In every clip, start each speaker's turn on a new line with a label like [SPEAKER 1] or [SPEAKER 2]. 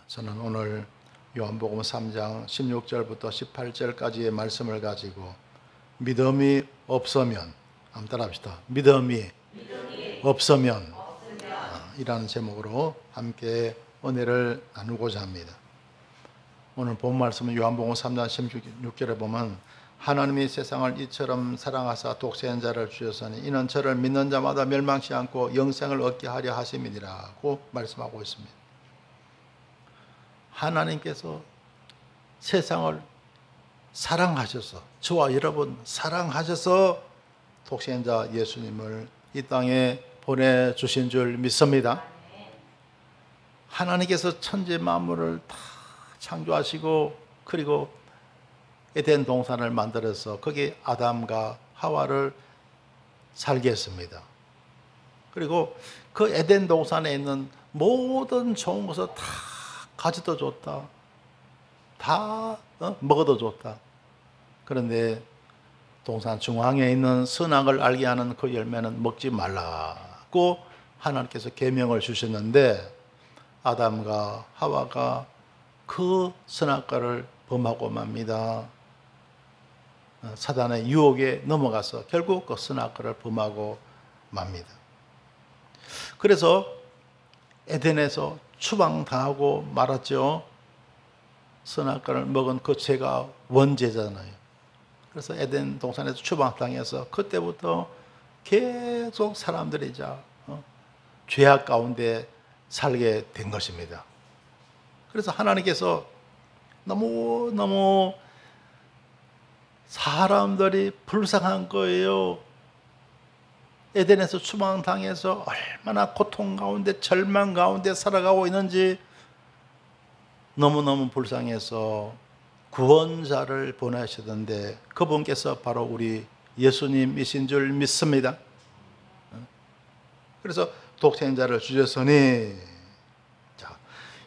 [SPEAKER 1] 저는 오늘 요한복음 3장 16절부터 18절까지의 말씀을 가지고 믿음이 없으면, 한번 따라합시다. 믿음이 없으면 이라는 제목으로 함께 은혜를 나누고자 합니다. 오늘 본 말씀은 요한복음 3장 16절에 보면 하나님이 세상을 이처럼 사랑하사 독생자를 주셨으니 이는 저를 믿는 자마다 멸망치 않고 영생을 얻게 하려 하심이니라고 말씀하고 있습니다. 하나님께서 세상을 사랑하셔서, 저와 여러분 사랑하셔서 독생자 예수님을 이 땅에 보내주신 줄 믿습니다. 하나님께서 천지 만물을 다 창조하시고, 그리고 에덴 동산을 만들어서 거기 아담과 하와를 살게 했습니다. 그리고 그 에덴 동산에 있는 모든 좋은 것을 다 가져도 좋다, 다 먹어도 좋다. 그런데 동산 중앙에 있는 선악을 알게 하는 그 열매는 먹지 말라고 하나님께서 계명을 주셨는데, 아담과 하와가 그 선악과를 범하고 맙니다. 사단의 유혹에 넘어가서 결국 그 선악과를 범하고 맙니다. 그래서 에덴에서 추방당하고 말았죠. 선악과를 먹은 그 죄가 원죄잖아요. 그래서 에덴 동산에서 추방당해서 그때부터 계속 사람들이 죄악 가운데 살게 된 것입니다. 그래서 하나님께서 너무 사람들이 불쌍한 거예요. 에덴에서 추방당해서 얼마나 고통 가운데 절망 가운데 살아가고 있는지 너무너무 불쌍해서 구원자를 보내셨는데, 그분께서 바로 우리 예수님이신 줄 믿습니다. 그래서 독생자를 주셨으니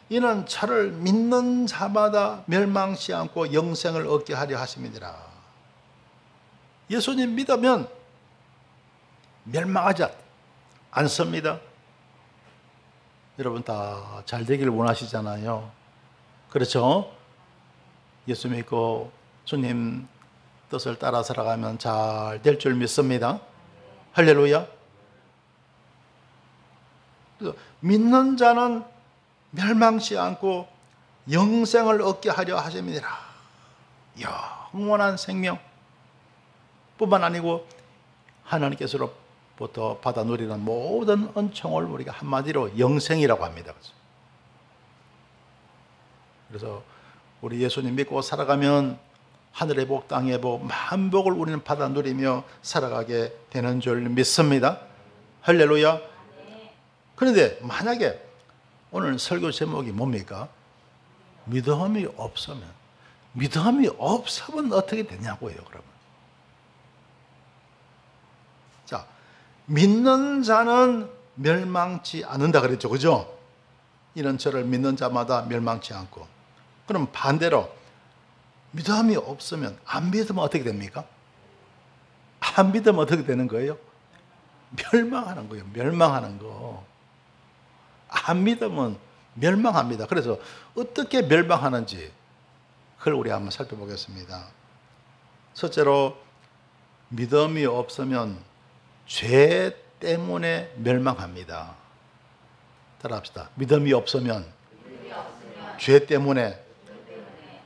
[SPEAKER 1] 이는 저를 믿는 자마다 멸망치 않고 영생을 얻게 하려 하심이니라. 예수님 믿으면 멸망하지 않습니다. 여러분 다 잘 되기를 원하시잖아요. 그렇죠? 예수 믿고 주님 뜻을 따라 살아가면 잘 될 줄 믿습니다. 할렐루야. 믿는 자는 멸망치 않고 영생을 얻게 하려 하심이니라. 영원한 생명 뿐만 아니고 하나님께서로부터 받아 누리는 모든 은총을 우리가 한마디로 영생이라고 합니다. 그래서 우리 예수님 믿고 살아가면 하늘의 복, 땅의 복, 만복을 우리는 받아 누리며 살아가게 되는 줄 믿습니다. 할렐루야. 그런데 만약에 오늘 설교 제목이 뭡니까? 믿음이 없으면. 믿음이 없으면 어떻게 되냐고요, 여러분. 자, 믿는 자는 멸망치 않는다 그랬죠, 그죠? 이는 저를 믿는 자마다 멸망치 않고. 그럼 반대로 믿음이 없으면, 안 믿으면 어떻게 됩니까? 안 믿으면 어떻게 되는 거예요? 멸망하는 거예요. 멸망하는 거. 안 믿으면 멸망합니다. 그래서 어떻게 멸망하는지 그걸 우리 한번 살펴보겠습니다. 첫째로, 믿음이 없으면 죄 때문에 멸망합니다. 따라합시다. 믿음이 없으면 죄 때문에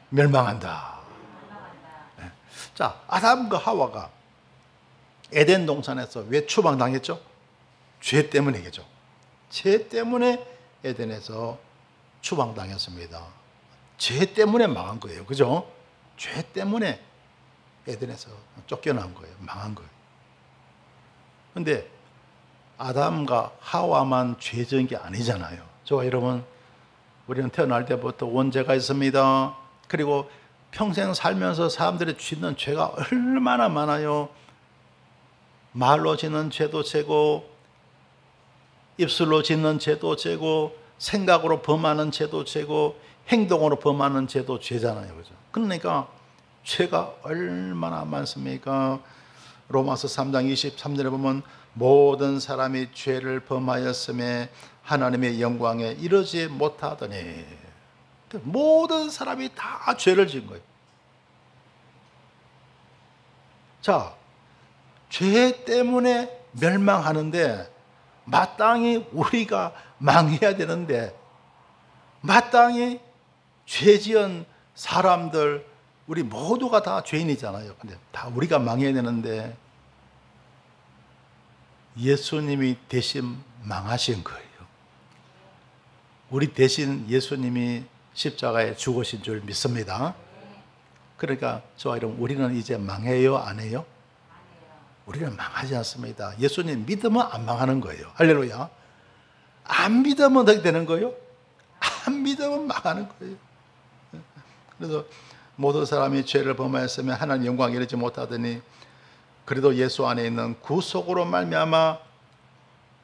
[SPEAKER 1] 멸망한다. 네. 자, 아담과 하와가 에덴 동산에서 왜 추방당했죠? 죄 때문이겠죠. 죄 때문에 에덴에서 추방당했습니다. 죄 때문에 망한 거예요. 그죠? 죄 때문에 에덴에서 쫓겨난 거예요. 망한 거예요. 그런데 아담과 하와만 죄 지은 게 아니잖아요. 저와 여러분, 우리는 태어날 때부터 원죄가 있습니다. 그리고 평생 살면서 사람들이 짓는 죄가 얼마나 많아요. 말로 짓는 죄도 죄고, 입술로 짓는 죄도 죄고, 생각으로 범하는 죄도 죄고, 행동으로 범하는 죄도 죄잖아요. 그죠? 그러니까 죄가 얼마나 많습니까? 로마서 3장 23절에 보면 모든 사람이 죄를 범하였음에 하나님의 영광에 이르지 못하더니, 모든 사람이 다 죄를 지은 거예요. 자, 죄 때문에 멸망하는데 마땅히 우리가 망해야 되는데 마땅히 죄 지은 사람들 우리 모두가 다 죄인이잖아요. 근데 다 우리가 망해야 되는데 예수님이 대신 망하신 거예요. 우리 대신 예수님이 십자가에 죽으신 줄 믿습니다. 그러니까 저와 여러분, 우리는 이제 망해요, 안 해요? 우리는 망하지 않습니다. 예수님 믿으면 안 망하는 거예요. 할렐루야. 안 믿으면 어떻게 되는 거예요? 안 믿으면 망하는 거예요. 그래서 모든 사람이 죄를 범하였으면 하나님 영광 이르지 못하더니 그래도 예수 안에 있는 구속으로 말미암아,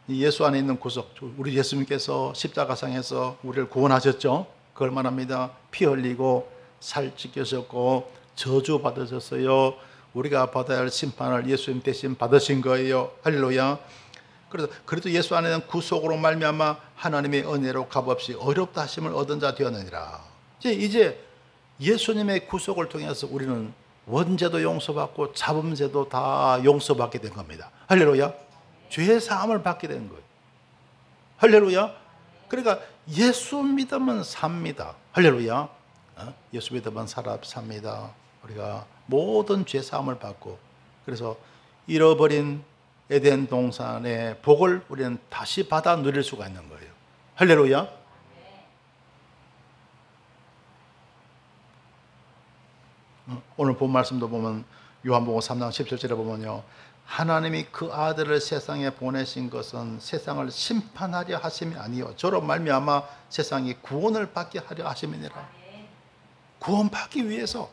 [SPEAKER 1] 예수 안에 있는 구속, 우리 예수님께서 십자가상에서 우리를 구원하셨죠. 그걸 말합니다. 피 흘리고 살 찢겨졌고 저주 받으셨어요. 우리가 받아야 할 심판을 예수님 대신 받으신 거예요. 할렐루야. 그래서 그래도 예수 안에는 구속으로 말미암아 하나님의 은혜로 값없이 어렵다 하심을 얻은 자 되었느니라. 이제 예수님의 구속을 통해서 우리는 원죄도 용서받고 잡음죄도 다 용서받게 된 겁니다. 할렐루야. 죄 사함을 받게 된 거예요. 할렐루야. 그러니까 예수 믿으면 삽니다. 할렐루야. 예수 믿으면 삽니다. 우리가 모든 죄 사함을 받고, 그래서 잃어버린 에덴 동산의 복을 우리는 다시 받아 누릴 수가 있는 거예요. 할렐루야. 오늘 본 말씀도 보면 요한복음 3장 17절에 보면요, 하나님이 그 아들을 세상에 보내신 것은 세상을 심판하려 하심이 아니요 저로 말미암아 세상이 구원을 받게 하려 하심이니라. 구원받기 위해서,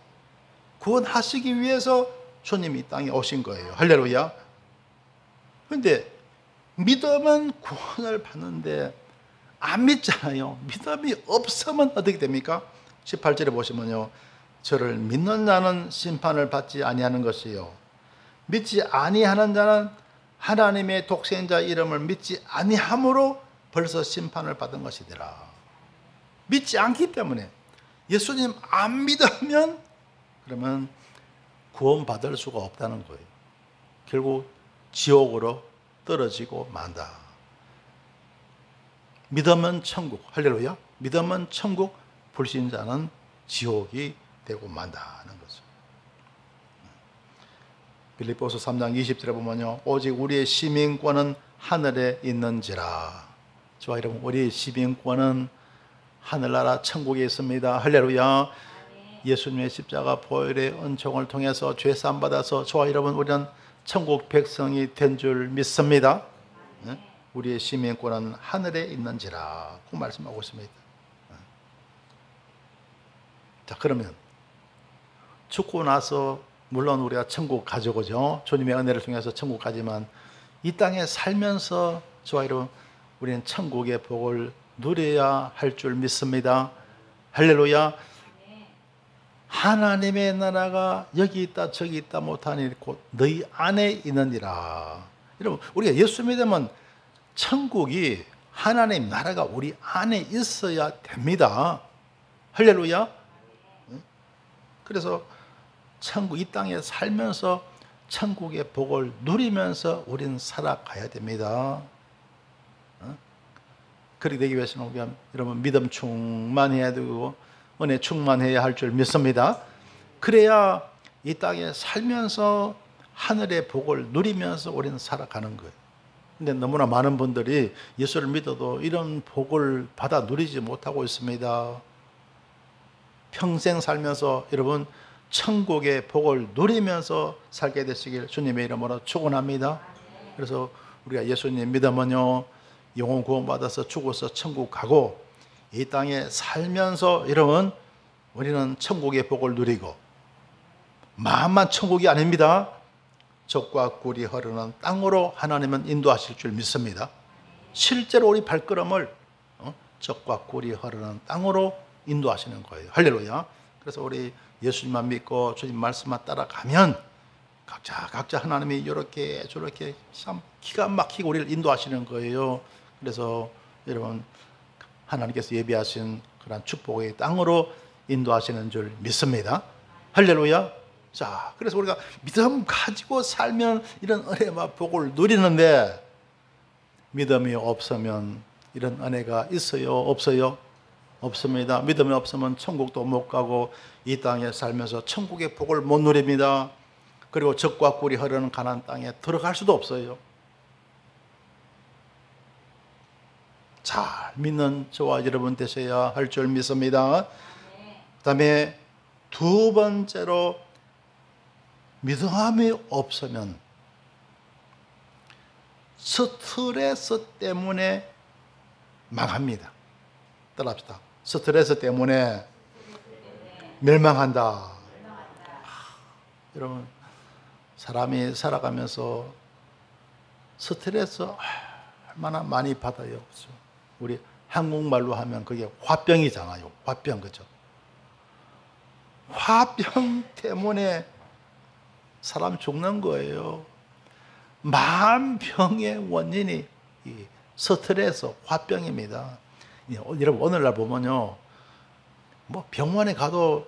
[SPEAKER 1] 구원하시기 위해서 주님이 이 땅에 오신 거예요. 할렐루야. 그런데 믿으면 구원을 받는데 안 믿잖아요. 믿음이 없으면 어떻게 됩니까? 18절에 보시면요, 저를 믿는 자는 심판을 받지 아니하는 것이요 믿지 아니하는 자는 하나님의 독생자 이름을 믿지 아니함으로 벌써 심판을 받은 것이더라. 믿지 않기 때문에, 예수님 안 믿으면 그러면 구원받을 수가 없다는 거예요. 결국 지옥으로 떨어지고 만다. 믿으면 천국, 할렐루야. 믿으면 천국, 불신자는 지옥이 되고 만다는 거죠. 빌립보서 3장 20절에 보면요, 오직 우리의 시민권은 하늘에 있는지라. 저와 여러분, 우리의 시민권은 하늘나라 천국에 있습니다. 할렐루야. 예수님의 십자가 보혈의 은총을 통해서 죄사함 받아서 저와 여러분, 우리는 천국 백성이 된 줄 믿습니다. 우리의 시민권은 하늘에 있는지라 그 말씀하고 있습니다. 자, 그러면 죽고 나서 물론 우리가 천국 가죠, 그죠? 주님의 은혜를 통해서 천국 가지만 이 땅에 살면서 저와 여러분, 우리는 천국의 복을 누려야 할 줄 믿습니다. 할렐루야. 하나님의 나라가 여기 있다 저기 있다 못하니 곧 너희 안에 있느니라. 여러분, 우리가 예수 믿으면 천국이, 하나님 나라가 우리 안에 있어야 됩니다. 할렐루야. 그래서 천국, 이 땅에 살면서 천국의 복을 누리면서 우리는 살아가야 됩니다. 그렇게 되기 위해서는 여러분 믿음 충만해야 되고 은혜 충만해야 할 줄 믿습니다. 그래야 이 땅에 살면서 하늘의 복을 누리면서 우리는 살아가는 거예요. 근데 너무나 많은 분들이 예수를 믿어도 이런 복을 받아 누리지 못하고 있습니다. 평생 살면서 여러분 천국의 복을 누리면서 살게 되시길 주님의 이름으로 축원합니다. 그래서 우리가 예수님 믿으면요, 영혼 구원받아서 죽어서 천국 가고 이 땅에 살면서 여러분 우리는 천국의 복을 누리고, 마음만 천국이 아닙니다. 젖과 꿀이 흐르는 땅으로 하나님은 인도하실 줄 믿습니다. 실제로 우리 발걸음을 젖과 꿀이 흐르는 땅으로 인도하시는 거예요. 할렐루야. 그래서 우리 예수님만 믿고 주님 말씀만 따라가면 각자 하나님이 이렇게 저렇게 참 기가 막히게 우리를 인도하시는 거예요. 그래서 여러분 하나님께서 예비하신 그런 축복의 땅으로 인도하시는 줄 믿습니다. 할렐루야. 자, 그래서 우리가 믿음 가지고 살면 이런 은혜와 복을 누리는데, 믿음이 없으면 이런 은혜가 있어요? 없어요? 없습니다. 믿음이 없으면 천국도 못 가고 이 땅에 살면서 천국의 복을 못 누립니다. 그리고 적과 꿀이 흐르는 가나안 땅에 들어갈 수도 없어요. 잘 믿는 저와 여러분 되셔야 할 줄 믿습니다. 그 다음에 두 번째로, 믿음이 없으면 스트레스 때문에 망합니다. 따라합시다. 스트레스 때문에 멸망한다. 여러분, 사람이 살아가면서 스트레스 얼마나 많이 받아요. 그렇죠? 우리 한국말로 하면 그게 화병이잖아요. 화병, 그죠? 화병 때문에 사람 죽는 거예요. 만병의 원인이 이 스트레스, 화병입니다. 여러분, 오늘날 보면요, 뭐 병원에 가도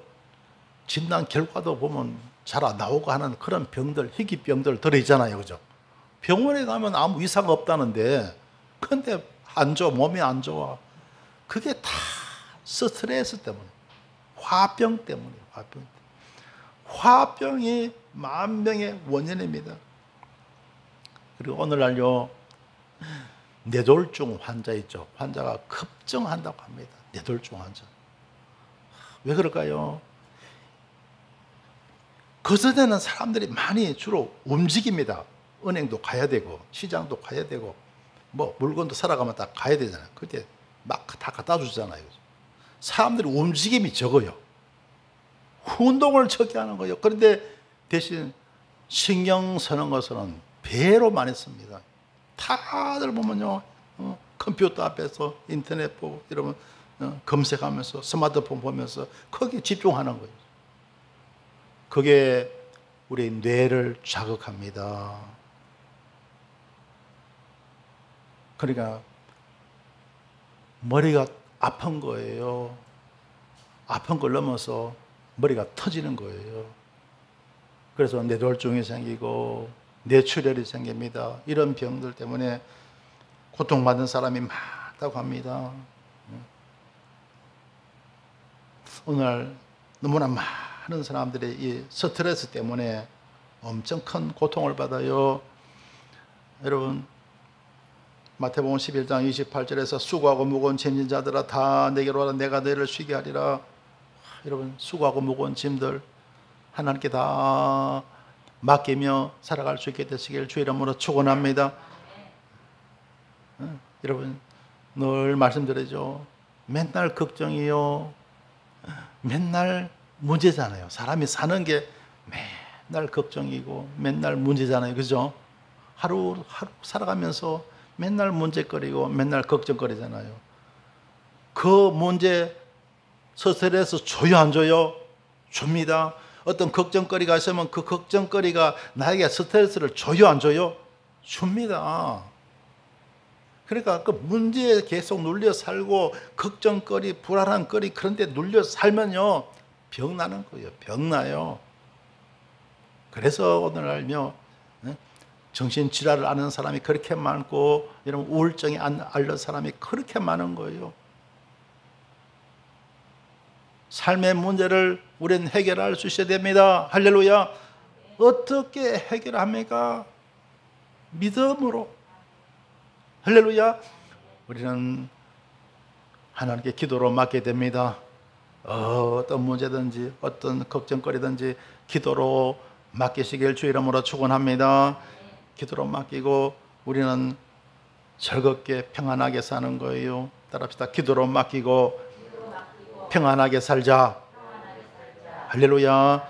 [SPEAKER 1] 진단 결과도 보면 잘 안 나오고 하는 그런 병들, 희귀병들 들어있잖아요. 그죠? 병원에 가면 아무 이상 없다는데, 근데 안 좋아, 몸이 안 좋아. 그게 다 스트레스 때문에, 화병 때문에, 화병 때문에. 화병이 만병의 원인입니다. 그리고 오늘날요, 뇌졸중 환자 있죠. 환자가 급증한다고 합니다. 뇌졸중 환자. 왜 그럴까요? 그전에는 사람들이 많이 주로 움직입니다. 은행도 가야 되고, 시장도 가야 되고, 뭐 물건도 사러가면 다 가야 되잖아요. 그때 막 다 갖다 주잖아요. 사람들이 움직임이 적어요. 운동을 적게 하는 거예요. 그런데 대신 신경 쓰는 것은 배로 많이 씁니다. 다들 보면요, 컴퓨터 앞에서 인터넷 보고 이러면 검색하면서 스마트폰 보면서 거기에 집중하는 거예요. 그게 우리 뇌를 자극합니다. 그러니까 머리가 아픈 거예요. 아픈 걸 넘어서 머리가 터지는 거예요. 그래서 뇌졸중이 생기고 뇌출혈이 생깁니다. 이런 병들 때문에 고통받는 사람이 많다고 합니다. 오늘 너무나 많은 사람들이 이 스트레스 때문에 엄청 큰 고통을 받아요. 여러분, 마태복음 11장 28절에서 수고하고 무거운 짐진 자들아 다 내게로 와라 내가 너희를 쉬게 하리라. 여러분, 수고하고 무거운 짐들 하나님께 다 맡기며 살아갈 수 있게 되시길 주의 이름으로 축원합니다. 여러분, 늘 말씀드리죠. 맨날 걱정이요, 맨날 문제잖아요. 사람이 사는 게 맨날 걱정이고 맨날 문제잖아요. 그죠? 하루 살아가면서 맨날 문제거리고 맨날 걱정거리잖아요. 그 문제 스트레스 줘요, 안 줘요? 줍니다. 어떤 걱정거리가 있으면 그 걱정거리가 나에게 스트레스를 줘요, 안 줘요? 줍니다. 그러니까 그 문제에 계속 눌려 살고 걱정거리, 불안한 거리 그런 데 눌려 살면요, 병 나는 거예요. 병 나요. 그래서 오늘날요, 정신질환을 앓는 사람이 그렇게 많고, 이런 우울증이 앓는 사람이 그렇게 많은 거예요. 삶의 문제를 우리는 해결할 수 있어야 됩니다. 할렐루야. 어떻게 해결합니까? 믿음으로. 할렐루야. 우리는 하나님께 기도로 맡게 됩니다. 어떤 문제든지 어떤 걱정거리든지 기도로 맡기시길 주의 이름으로 축원합니다. 기도로 맡기고 우리는 즐겁게 평안하게 사는 거예요. 따라합시다. 기도로 맡기고 평안하게 살자. 할렐루야.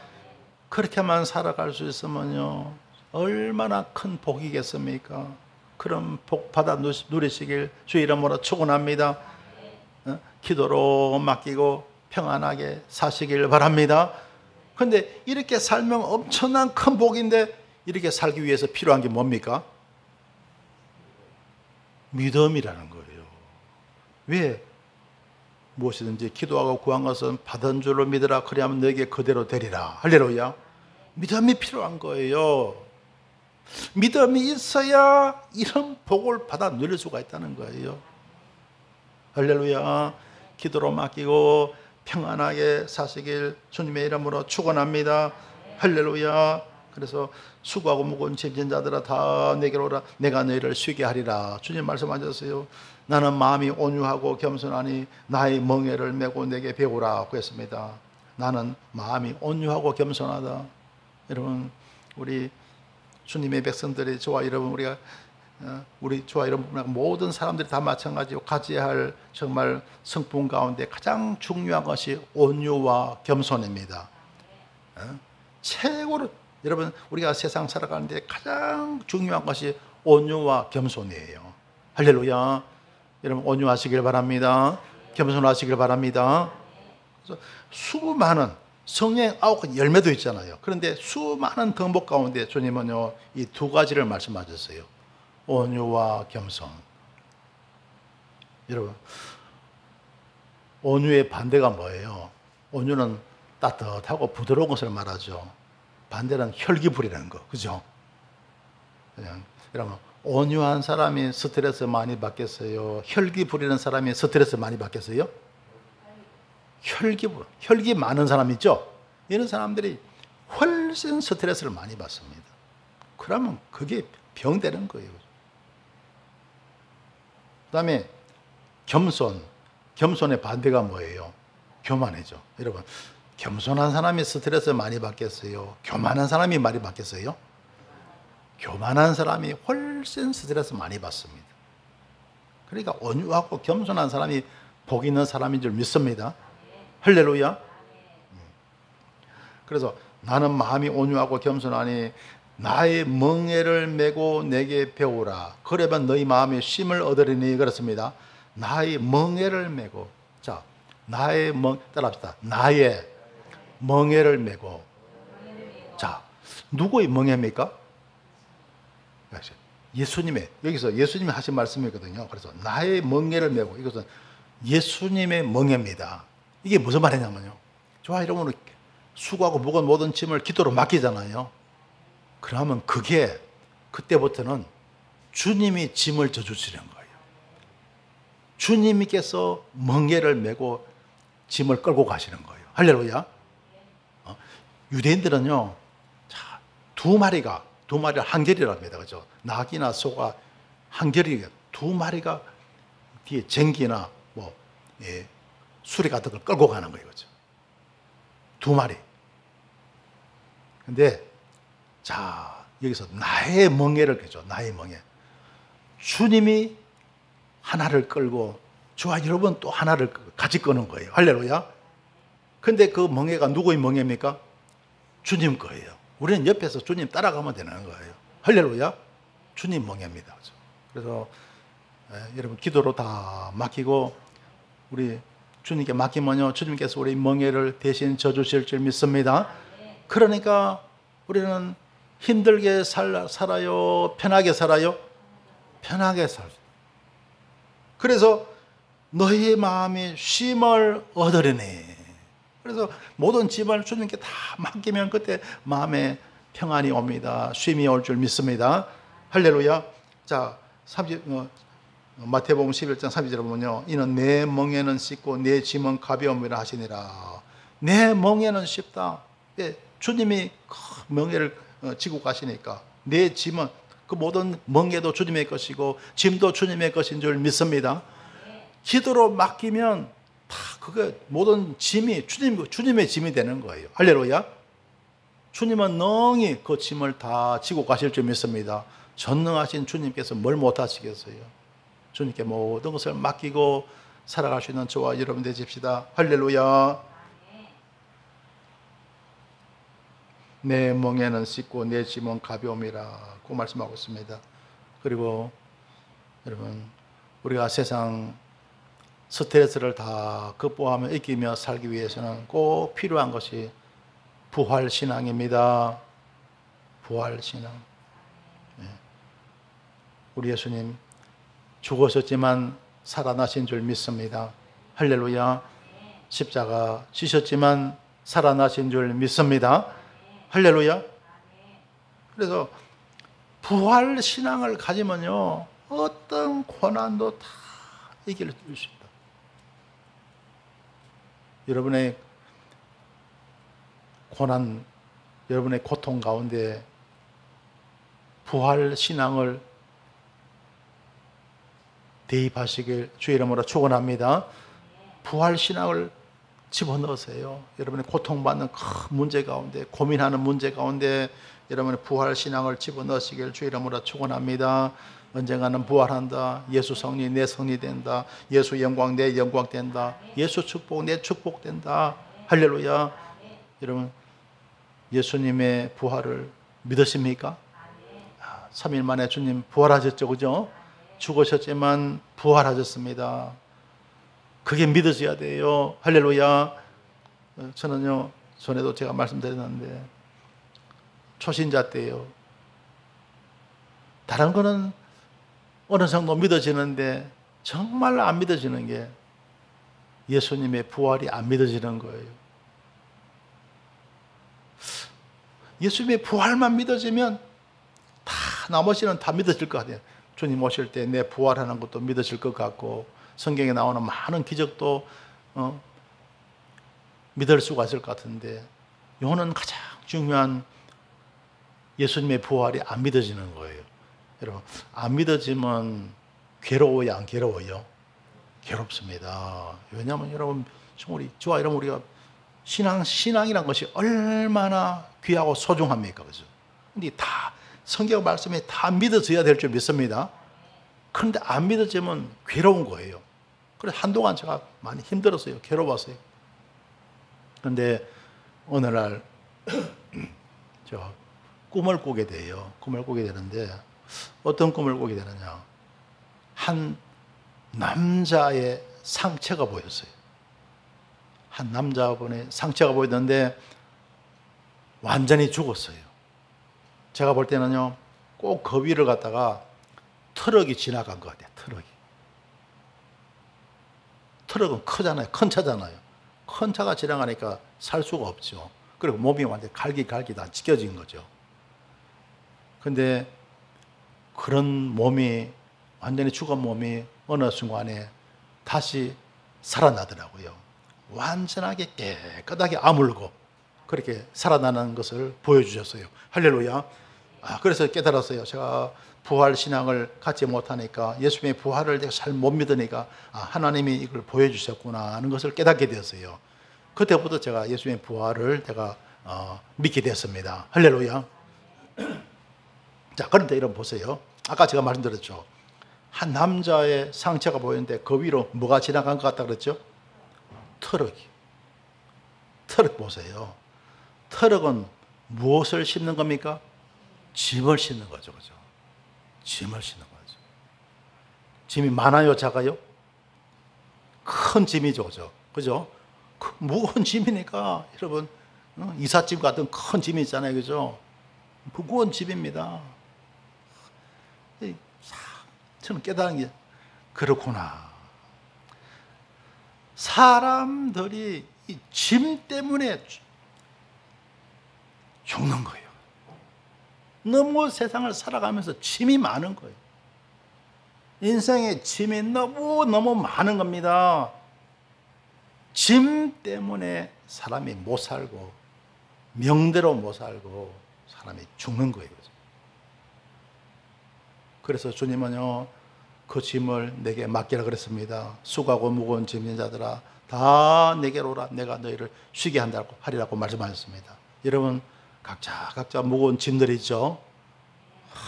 [SPEAKER 1] 그렇게만 살아갈 수 있으면요, 얼마나 큰 복이겠습니까? 그런 복 받아 누리시길 주의 이름으로 축원합니다. 기도로 맡기고 평안하게 사시길 바랍니다. 그런데 이렇게 살면 엄청난 큰 복인데, 이렇게 살기 위해서 필요한 게 뭡니까? 믿음이라는 거예요. 왜? 무엇이든지 기도하고 구한 것은 받은 줄로 믿으라. 그리하면 너에게 그대로 되리라. 할렐루야. 믿음이 필요한 거예요. 믿음이 있어야 이런 복을 받아 누릴 수가 있다는 거예요. 할렐루야. 기도로 맡기고 평안하게 사시길 주님의 이름으로 축원합니다. 할렐루야. 그래서 수고하고 무거운 짐진 자들아 다 내게로 오라. 내가 너희를 쉬게 하리라. 주님 말씀하셨어요. 나는 마음이 온유하고 겸손하니 나의 멍에를 메고 내게 배우라 그랬습니다. 나는 마음이 온유하고 겸손하다. 여러분, 우리 주님의 백성들이, 저와 여러분, 우리 저와 여러분 모든 사람들이 다 마찬가지로 가져야 할 정말 성품 가운데 가장 중요한 것이 온유와 겸손입니다. 최고로 여러분, 우리가 세상 살아가는데 가장 중요한 것이 온유와 겸손이에요. 할렐루야. 여러분, 온유하시길 바랍니다. 겸손하시길 바랍니다. 그래서 수많은 성령의 9가지 열매도 있잖아요. 그런데 수많은 덕목 가운데 주님은요, 이 두 가지를 말씀하셨어요. 온유와 겸손. 여러분, 온유의 반대가 뭐예요? 온유는 따뜻하고 부드러운 것을 말하죠. 반대는 혈기부리라는 거, 그죠? 여러분, 온유한 사람이 스트레스 많이 받겠어요? 혈기 부리는 사람이 스트레스 많이 받겠어요? 혈기 많은 사람 있죠? 이런 사람들이 훨씬 스트레스를 많이 받습니다. 그러면 그게 병되는 거예요. 그 다음에 겸손의 반대가 뭐예요? 교만이죠. 여러분, 겸손한 사람이 스트레스 많이 받겠어요? 교만한 사람이 많이 받겠어요? 교만한 사람이 훨씬 스트레스 많이 받습니다. 그러니까 온유하고 겸손한 사람이 복 있는 사람인 줄 믿습니다. 할렐루야. 그래서 나는 마음이 온유하고 겸손하니 나의 멍에를 메고 내게 배우라. 그러면 너희 마음에 쉼을 얻으리니. 그렇습니다. 나의 멍에를 메고. 자, 따라합시다. 나의 멍에를 메고. 자, 누구의 멍에입니까? 예수님의, 여기서 예수님이 하신 말씀이거든요. 그래서 나의 멍에를 메고, 이것은 예수님의 멍에입니다. 이게 무슨 말이냐면요, 저와 여러분은 수고하고 무거운 모든 짐을 기도로 맡기잖아요. 그러면 그게 그때부터는 주님이 짐을 져주시는 거예요. 주님께서 멍에를 메고 짐을 끌고 가시는 거예요. 할렐루야. 유대인들은요, 자, 두 마리를 한결이랍니다. 그죠? 낙이나 소가 한결이, 두 마리가 뒤에 쟁기나 수레 같은 걸 끌고 가는 거예요. 그죠? 두 마리. 근데, 자, 여기서 나의 멍에를 그죠? 나의 멍에. 주님이 하나를 끌고, 저와 여러분 또 하나를 같이 끄는 거예요. 할렐루야. 근데 그 멍에가 누구의 멍에입니까? 주님 거예요. 우리는 옆에서 주님 따라가면 되는 거예요. 할렐루야. 주님 멍에입니다. 그래서 여러분 기도로 다 맡기고 우리 주님께 맡기면요, 주님께서 우리 멍에를 대신 져주실 줄 믿습니다. 그러니까 우리는 힘들게 살아요? 편하게 살아요? 편하게 살아요. 그래서 너희 마음이 쉼을 얻으리니. 그래서 모든 짐을 주님께 다 맡기면 그때 마음에 평안이 옵니다. 쉼이 올 줄 믿습니다. 할렐루야. 자, 마태복음 11장 30절에 보면요, 이는 내 멍에는 쉽고 내 짐은 가벼움이라 하시니라. 내 멍에는 쉽다. 주님이 그 멍에를 지고 가시니까 내 짐은, 그 모든 멍에도 주님의 것이고 짐도 주님의 것인 줄 믿습니다. 기도로 맡기면 다 그게 모든 짐이 주님의 짐이 되는 거예요. 할렐루야. 주님은 능히 그 짐을 다 지고 가실 줄 믿습니다. 전능하신 주님께서 뭘 못하시겠어요? 주님께 모든 것을 맡기고 살아갈 수 있는 저와 여러분 되십시다. 할렐루야. 내 멍에는 쉽고 내 짐은 가벼움이라고 말씀하고 있습니다. 그리고 여러분, 우리가 세상 스트레스를 다 극복하며 이기며 살기 위해서는 꼭 필요한 것이 부활신앙입니다. 부활신앙. 우리 예수님 죽으셨지만 살아나신 줄 믿습니다. 할렐루야. 십자가 지셨지만 살아나신 줄 믿습니다. 할렐루야. 그래서 부활 신앙을 가지면요, 어떤 고난도 다 이길 수 있다. 여러분의 고난, 여러분의 고통 가운데 부활 신앙을 대입하시길 주의 이름으로 축원합니다. 부활 신앙을 집어넣으세요. 여러분의 고통받는 큰 문제 가운데, 고민하는 문제 가운데 여러분의 부활 신앙을 집어넣으시길 주의 이름으로 축원합니다. 언젠가는 부활한다. 예수 성리 내 성리 된다. 예수 영광 내 영광 된다. 예수 축복 내 축복 된다. 할렐루야. 여러분, 예수님의 부활을 믿으십니까? 3일 만에 주님 부활하셨죠, 그죠? 죽으셨지만 부활하셨습니다. 그게 믿어져야 돼요. 할렐루야. 저는요, 전에도 제가 말씀드렸는데 초신자 때요, 다른 거는 어느 정도 믿어지는데 정말 안 믿어지는 게 예수님의 부활이 안 믿어지는 거예요. 예수님의 부활만 믿어지면 다 나머지는 다 믿어질 것 같아요. 주님 오실 때 내 부활하는 것도 믿어질 것 같고, 성경에 나오는 많은 기적도 믿을 수가 있을 것 같은데, 요거는 가장 중요한 예수님의 부활이 안 믿어지는 거예요. 여러분, 안 믿어지면 괴로워요, 안 괴로워요? 괴롭습니다. 왜냐하면 여러분, 저와 여러분, 우리가 신앙이란 것이 얼마나 귀하고 소중합니까? 그죠? 근데 다 성경 말씀이 다 믿어져야 될 줄 믿습니다. 그런데 안 믿어지면 괴로운 거예요. 그래서 한동안 제가 많이 힘들었어요. 괴로웠어요. 그런데 어느 날 저 꿈을 꾸게 돼요. 꿈을 꾸게 되는데 어떤 꿈을 꾸게 되느냐? 한 남자의 상처가 보였어요. 한 남자분의 상처가 보였는데 완전히 죽었어요. 제가 볼 때는요, 꼭 그 위를 갖다가 트럭이 지나간 것 같아요. 트럭은 크잖아요. 큰 차잖아요. 큰 차가 지나가니까 살 수가 없죠. 그리고 몸이 완전히 갈기 다 찢겨진 거죠. 근데 그런 몸이, 완전히 죽은 몸이 어느 순간에 다시 살아나더라고요. 완전하게 깨끗하게 아물고 그렇게 살아나는 것을 보여주셨어요. 할렐루야. 그래서 깨달았어요. 제가 부활 신앙을 갖지 못하니까, 예수님의 부활을 제가 잘 못 믿으니까 하나님이 이걸 보여주셨구나 하는 것을 깨닫게 되었어요. 그때부터 제가 예수님의 부활을 제가 믿게 되었습니다. 할렐루야. 자, 그런데 여러분 보세요. 아까 제가 말씀드렸죠. 한 남자의 상처가 보이는데 그 위로 뭐가 지나간 것 같다 그랬죠? 트럭 보세요. 트럭은 무엇을 싣는 겁니까? 짐을 싣는 거죠. 그죠? 짐을 싣는 거죠. 짐이 많아요, 작아요? 큰 짐이죠. 그죠? 무거운 짐이니까, 여러분, 이삿짐 같은 큰 짐이 있잖아요. 그죠? 무거운 짐입니다. 저는 깨달은 게, 그렇구나. 사람들이 이 짐 때문에 죽는 거예요. 너무 세상을 살아가면서 짐이 많은 거예요. 인생에 짐이 너무 많은 겁니다. 짐 때문에 사람이 못 살고, 명대로 못 살고 사람이 죽는 거예요. 그래서 주님은요, 그 짐을 내게 맡기라 그랬습니다. 수고하고 무거운 짐진 자들아, 다 내게로 오라. 내가 너희를 쉬게 한다고 하리라고 말씀하셨습니다. 여러분, 각자 무거운 짐들이 있죠.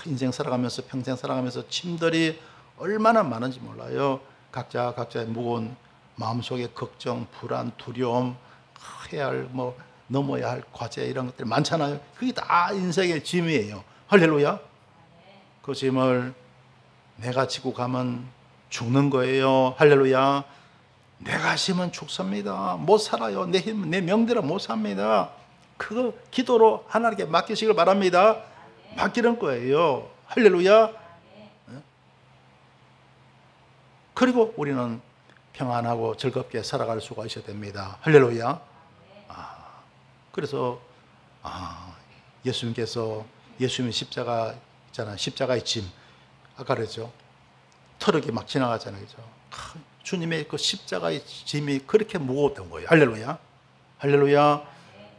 [SPEAKER 1] 인생 살아가면서, 평생 살아가면서 짐들이 얼마나 많은지 몰라요. 각자의 무거운 마음속의 걱정, 불안, 두려움, 해야 할, 넘어야 할 과제, 이런 것들 많잖아요. 그게 다 인생의 짐이에요. 할렐루야. 그 짐을 내가 지고 가면 죽는 거예요. 할렐루야. 내가 심은 죽습니다. 못 살아요. 내 힘, 내 명대로 못 삽니다. 그거 기도로 하나님께 맡기시길 바랍니다. 맡기는 거예요. 할렐루야. 그리고 우리는 평안하고 즐겁게 살아갈 수가 있어야 됩니다. 할렐루야. 그래서 예수님께서 예수님의 십자가 있잖아요. 십자가의 짐. 아까 그랬죠. 트럭이 막 지나가잖아요. 그죠? 주님의 그 십자가의 짐이 그렇게 무거웠던 거예요. 할렐루야. 할렐루야.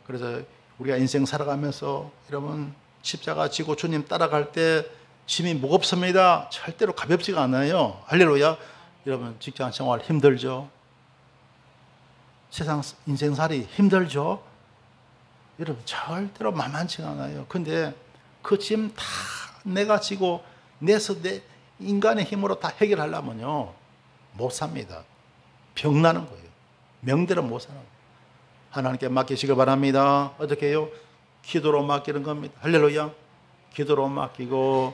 [SPEAKER 1] 그래서 우리가 인생 살아가면서 여러분 십자가 지고 주님 따라갈 때 짐이 무겁습니다. 절대로 가볍지가 않아요. 할렐루야. 여러분 직장 생활 힘들죠? 세상 인생살이 힘들죠? 여러분 절대로 만만치가 않아요. 근데 그 짐 다 내가 지고 내 인간의 힘으로 다 해결하려면요 못 삽니다. 병나는 거예요. 명대로 못 사는 거예요. 하나님께 맡기시길 바랍니다. 어떻게 해요? 기도로 맡기는 겁니다. 할렐루야. 기도로 맡기고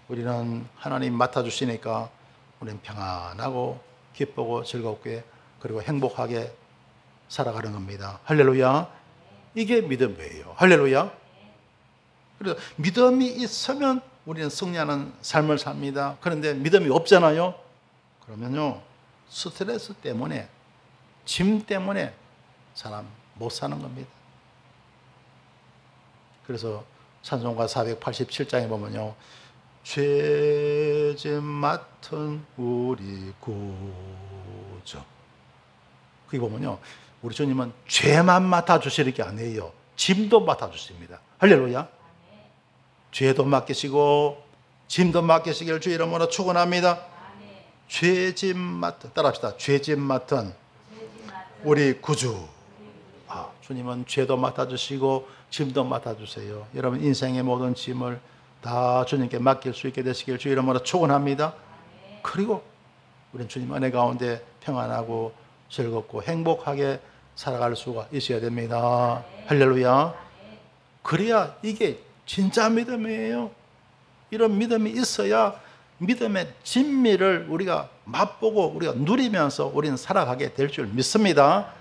[SPEAKER 1] 우리는 하나님 맡아주시니까 우리는 평안하고 기쁘고 즐겁게 그리고 행복하게 살아가는 겁니다. 할렐루야. 이게 믿음이에요. 할렐루야. 그래서 믿음이 있으면 우리는 승리하는 삶을 삽니다. 그런데 믿음이 없잖아요. 그러면요 스트레스 때문에 짐 때문에 사람 못 사는 겁니다. 그래서 찬송가 487장에 보면요 죄짐 맡은 우리 구주 거기 보면요 우리 주님은 죄만 맡아주시는 게 아니에요. 짐도 맡아주십니다. 할렐루야. 죄도 맡기시고 짐도 맡기시길 주 이름으로 축원합니다. 죄짐 맡은 따라합시다. 죄짐 맡은 우리 구주. 주님은 죄도 맡아주시고 짐도 맡아주세요. 여러분 인생의 모든 짐을 다 주님께 맡길 수 있게 되시길 주 이름으로 축원합니다. 그리고 우리는 주님 은혜 가운데 평안하고 즐겁고 행복하게 살아갈 수가 있어야 됩니다. 할렐루야. 그래야 이게 진짜 믿음이에요. 이런 믿음이 있어야 믿음의 진미를 우리가 맛보고 우리가 누리면서 우리는 살아가게 될 줄 믿습니다.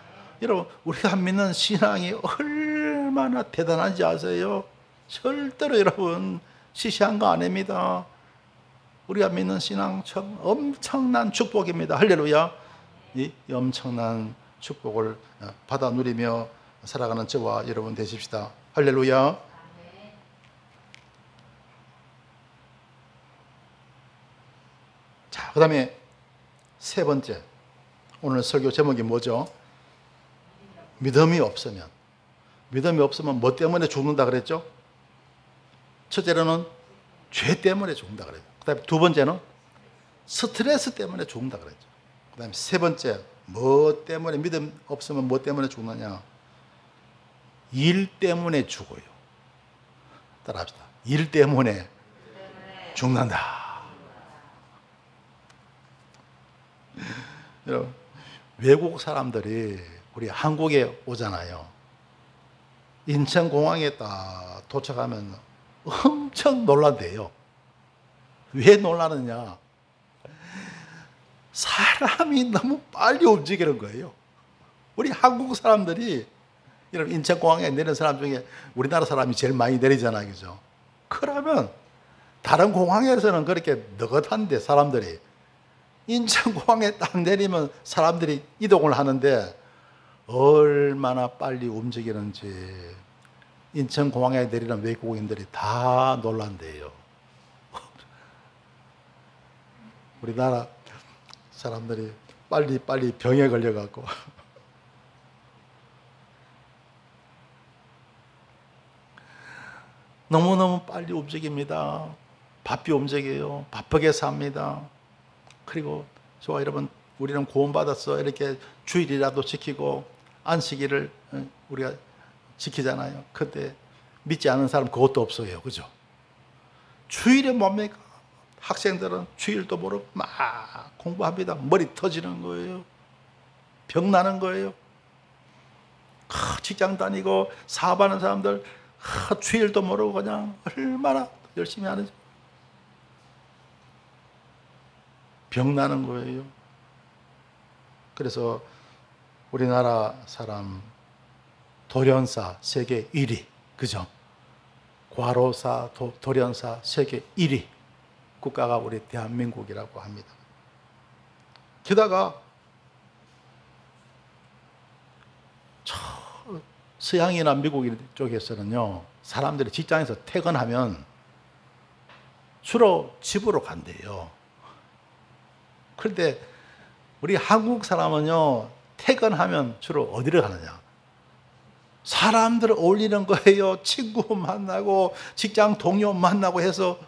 [SPEAKER 1] 여러분 우리가 믿는 신앙이 얼마나 대단한지 아세요? 절대로 여러분 시시한 거 아닙니다. 우리가 믿는 신앙 참 엄청난 축복입니다. 할렐루야. 이 엄청난 축복을 받아 누리며 살아가는 저와 여러분 되십시다. 할렐루야. 자, 그 다음에 세 번째 오늘 설교 제목이 뭐죠? 믿음이 없으면. 믿음이 없으면 뭐 때문에 죽는다 그랬죠? 첫째로는 죄 때문에 죽는다 그랬죠. 그 다음에 두 번째는 스트레스 때문에 죽는다 그랬죠. 그 다음에 세 번째 뭐 때문에 믿음 없으면 뭐 때문에 죽느냐? 일 때문에 죽어요. 따라합시다. 일 때문에 죽는다. 여러분 외국 사람들이 우리 한국에 오잖아요. 인천공항에 딱 도착하면 엄청 놀란대요. 왜 놀라느냐? 사람이 너무 빨리 움직이는 거예요. 우리 한국 사람들이 여러분 인천공항에 내리는 사람 중에 우리나라 사람이 제일 많이 내리잖아요. 그죠? 그러면 다른 공항에서는 그렇게 느긋한데 사람들이 인천공항에 딱 내리면 사람들이 이동을 하는데 얼마나 빨리 움직이는지 인천공항에 내리는 외국인들이 다 놀란대요. 우리나라 사람들이 빨리 병에 걸려갖고 너무너무 빨리 움직입니다. 바삐 움직여요. 바쁘게 삽니다. 그리고 저와 여러분 우리는 구원받았어 이렇게 주일이라도 지키고 안식일을 우리가 지키잖아요. 근데 믿지 않는 사람 그것도 없어요. 그죠? 주일에 뭡니까? 학생들은 주일도 모르고 막 공부합니다. 머리 터지는 거예요. 병 나는 거예요. 직장 다니고 사업하는 사람들 주일도 모르고 그냥 얼마나 열심히 하는지 병 나는 거예요. 그래서 우리나라 사람 돌연사 세계 1위, 그죠? 과로사, 돌연사 세계 1위 국가가 우리 대한민국이라고 합니다. 게다가 서양이나 미국 쪽에서는요, 사람들이 직장에서 퇴근하면 주로 집으로 간대요. 그런데 우리 한국 사람은요, 퇴근하면 주로 어디를 가느냐? 사람들 어울리는 거예요. 친구 만나고 직장 동료 만나고 해서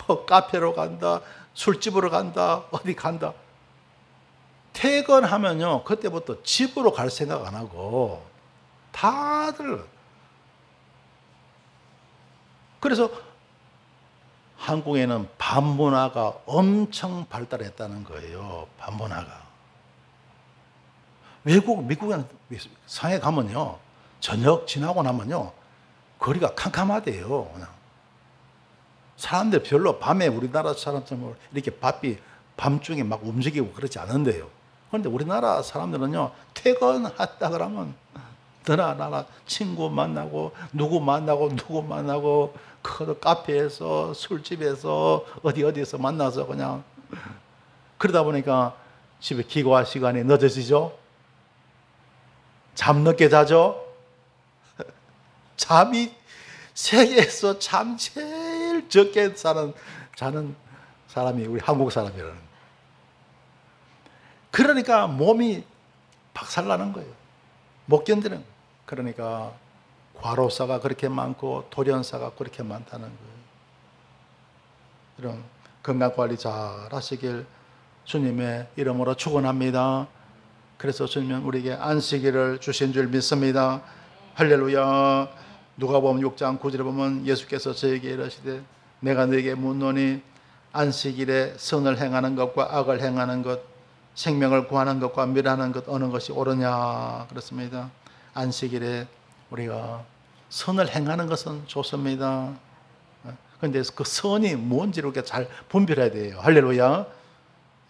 [SPEAKER 1] 뭐 카페로 간다, 술집으로 간다, 어디 간다. 퇴근하면요, 그때부터 집으로 갈 생각 안 하고 다들. 그래서 한국에는 밤문화가 엄청 발달했다는 거예요. 밤문화가. 미국에는 상해 가면요, 저녁 지나고 나면요, 거리가 캄캄하대요. 그냥. 사람들 별로 밤에 우리나라 사람처럼 이렇게 밤중에 막 움직이고 그렇지 않은데요. 그런데 우리나라 사람들은요, 퇴근했다 그러면 너나 나나 친구 만나고 누구 만나고 그 카페에서 술집에서 어디서 만나서 그냥 그러다 보니까 집에 기고할 시간이 늦어지죠. 잠 늦게 자죠. 잠이 세계에서 잠 제일 적게 자는 사람이 우리 한국 사람이라는 거예요. 그러니까 몸이 박살나는 거예요. 못 견디는 거예요. 그러니까 과로사가 그렇게 많고 돌연사가 그렇게 많다는 거예요. 이런 건강관리 잘 하시길 주님의 이름으로 축원합니다. 그래서 주님은 우리에게 안식일을 주신 줄 믿습니다. 할렐루야. 누가복음 6장 9절에 보면 예수께서 저에게 이르시되 내가 너에게 묻노니 안식일에 선을 행하는 것과 악을 행하는 것, 생명을 구하는 것과 멸하는 것 어느 것이 옳으냐 그렇습니다. 안식일에 우리가 선을 행하는 것은 좋습니다. 그런데 그 선이 뭔지를 이렇게 잘 분별해야 돼요. 할렐루야.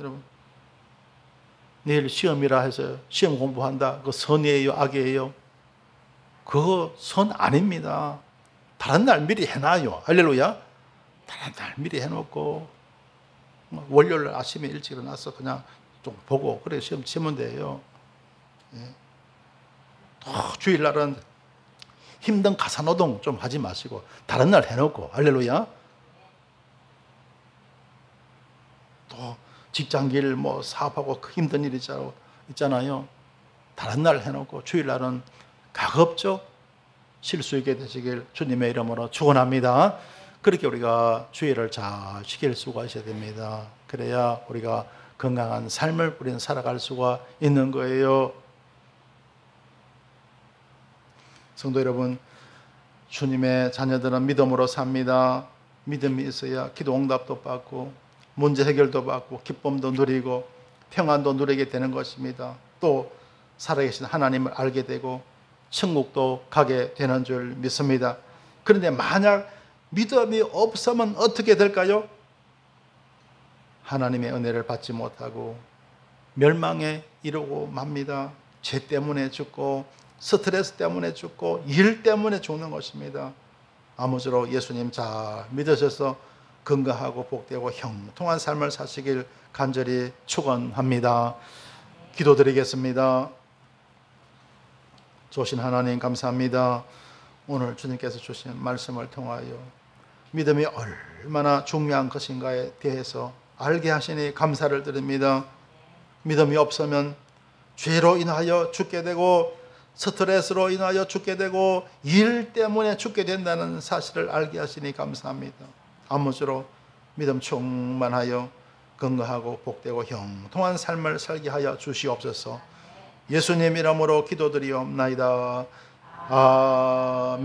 [SPEAKER 1] 여러분, 내일 시험이라 해서 시험 공부한다. 그 선이에요, 악이에요? 그거 선 아닙니다. 다른 날 미리 해놔요. 할렐루야. 다른 날 미리 해놓고 월요일 아침에 일찍 일어나서 그냥 좀 보고 그래 시험 치면 돼요. 예. 또 주일날은 힘든 가사노동 좀 하지 마시고 다른 날 해놓고 할렐루야. 또 직장길 뭐 사업하고 힘든 일 있잖아요. 다른 날 해놓고 주일날은 가급적 쉴 수 있게 되시길 주님의 이름으로 축원합니다. 그렇게 우리가 주일을 잘 지킬 수가 있어야 됩니다. 그래야 우리가 건강한 삶을 우리는 살아갈 수가 있는 거예요. 성도 여러분, 주님의 자녀들은 믿음으로 삽니다. 믿음이 있어야 기도 응답도 받고 문제 해결도 받고 기쁨도 누리고 평안도 누리게 되는 것입니다. 또 살아계신 하나님을 알게 되고 천국도 가게 되는 줄 믿습니다. 그런데 만약 믿음이 없으면 어떻게 될까요? 하나님의 은혜를 받지 못하고 멸망에 이르고 맙니다. 죄 때문에 죽고 스트레스 때문에 죽고 일 때문에 죽는 것입니다. 아무쪼록 예수님 잘 믿으셔서 건강하고 복되고 형통한 삶을 사시길 간절히 축원합니다. 기도드리겠습니다. 좋으신 하나님 감사합니다. 오늘 주님께서 주신 말씀을 통하여 믿음이 얼마나 중요한 것인가에 대해서 알게 하시니 감사를 드립니다. 믿음이 없으면 죄로 인하여 죽게 되고 스트레스로 인하여 죽게 되고 일 때문에 죽게 된다는 사실을 알게 하시니 감사합니다. 아무쪼록 믿음 충만하여 건강하고 복되고 형통한 삶을 살게 하여 주시옵소서. 예수님 이름으로 기도드리옵나이다. 아멘.